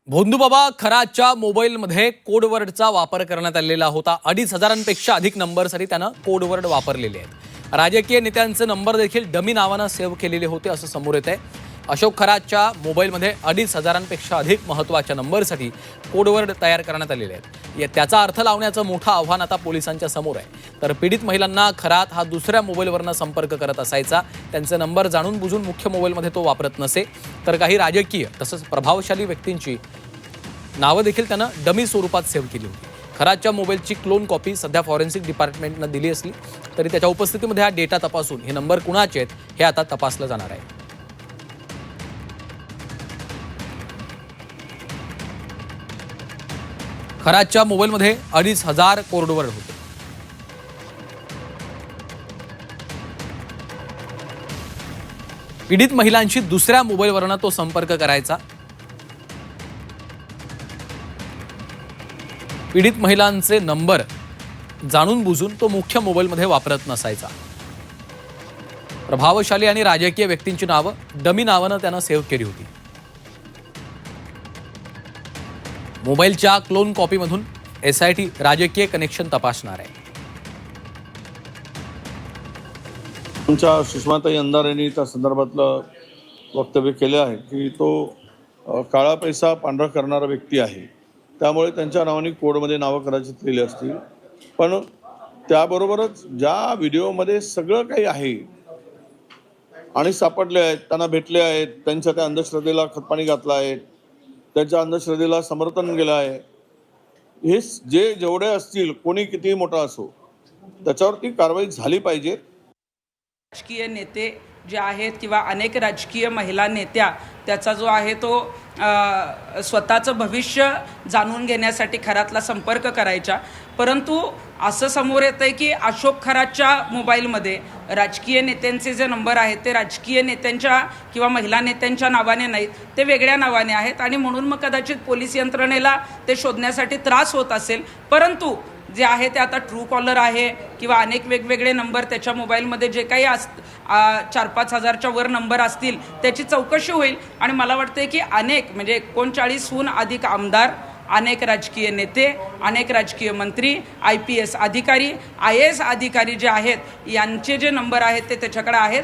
भोंदूबाबा खराच्या मोबाईलमध्ये कोडवर्डचा वापर करण्यात आलेला होता। 2,500पेक्षा अधिक नंबरसाठी त्यानं कोडवर्ड वापरलेले आहेत। राजकीय नेत्यांचे नंबर देखील डमी नावाने सेव्ह केलेले होते असं समोर येत आहे। अशोक खराच्या मोबाईलमध्ये 2,500पेक्षा अधिक महत्त्वाच्या नंबरसाठी कोडवर्ड तयार करण्यात आलेले आहेत। त्याचा अर्थ लावण्याचं मोठं आव्हान आता पोलिसांच्या समोर आहे। तर पीडित महिलांना खरात हा दुसऱ्या मोबाईलवरनं संपर्क करत असायचा। त्यांचे नंबर जाणून बुजून मुख्य मोबाईलमध्ये तो वापरत नसे, तर काही राजकीय तसंच प्रभावशाली व्यक्तींची नावं देखील त्यानं डमी स्वरूपात सेव्ह केली होती। खराच्या मोबाईलची क्लोन कॉपी सध्या फॉरेन्सिक डिपार्टमेंटनं दिली असली तरी त्याच्या उपस्थितीमध्ये हा डेटा तपासून हे नंबर कुणाचे आहेत हे आता तपासलं जाणार आहे। खराच्या मोबाईलमध्ये 2,500 कोडवर्ड होते। पीडित महिलांशी दुसऱ्या मोबाईलवरनं तो संपर्क करायचा। पीडित महिलांचे नंबर जाणून बुजून तो मुख्य मोबाईलमध्ये वापरत नसायचा। प्रभावशाली आणि राजकीय व्यक्तींची नावं डमी नावानं त्यानं सेव्ह केली होती। मोबाईलच्या क्लोन कॉपीमधून SIT राजकीय कनेक्शन तपासणार आहे। आमच्या सुषमाताई अंधार यांनी त्या संदर्भातलं वक्तव्य केले आहे की तो काळा पैसा पांढरा करणारा व्यक्ती आहे, त्यामुळे त्यांच्या नावाने कोडमध्ये नावं करायची दिली असतील। पण त्याबरोबरच ज्या व्हिडिओमध्ये सगळं काही आहे आणि सापडले आहेत, त्यांना भेटले आहेत, त्यांच्या त्या अंधश्रद्धेला खतपाणी घातलं आहे, त्यांच्या अंधश्रद्धेला समर्थन केलं आहे, हे जेवढे असतील, कोणी कितीही मोठा असो, त्याच्यावरती कारवाई झाली पाहिजे। राजकीय नेते जे आहेत किंवा अनेक राजकीय महिला नेत्या त्याचा जो आहे तो स्वतःचं भविष्य जाणून घेण्यासाठी खरातला संपर्क करायचा, परंतु असं समोर येतं आहे की अशोक खराच्या मोबाईलमध्ये राजकीय नेत्यांचे जे नंबर आहेत ते राजकीय नेत्यांच्या किंवा महिला नेत्यांच्या नावाने नाहीत, ते वेगळ्या नावाने आहेत आणि म्हणून मग कदाचित पोलीस यंत्रणेला ते शोधण्यासाठी त्रास होत असेल। परंतु जे आहे ते आता ट्रू कॉलर आहे किंवा अनेक वेगवेगळे नंबर त्याच्या मोबाईलमध्ये जे काही 4-5 हजारच्या वर नंबर असतील त्याची चौकशी होईल आणि मला वाटते की अनेक म्हणजे 39हून अधिक आमदार, अनेक राजकीय नेते, अनेक राजकीय मंत्री, IPS अधिकारी, IAS अधिकारी जे आहेत यांचे जे नंबर आहेत ते त्याच्याकडे आहेत।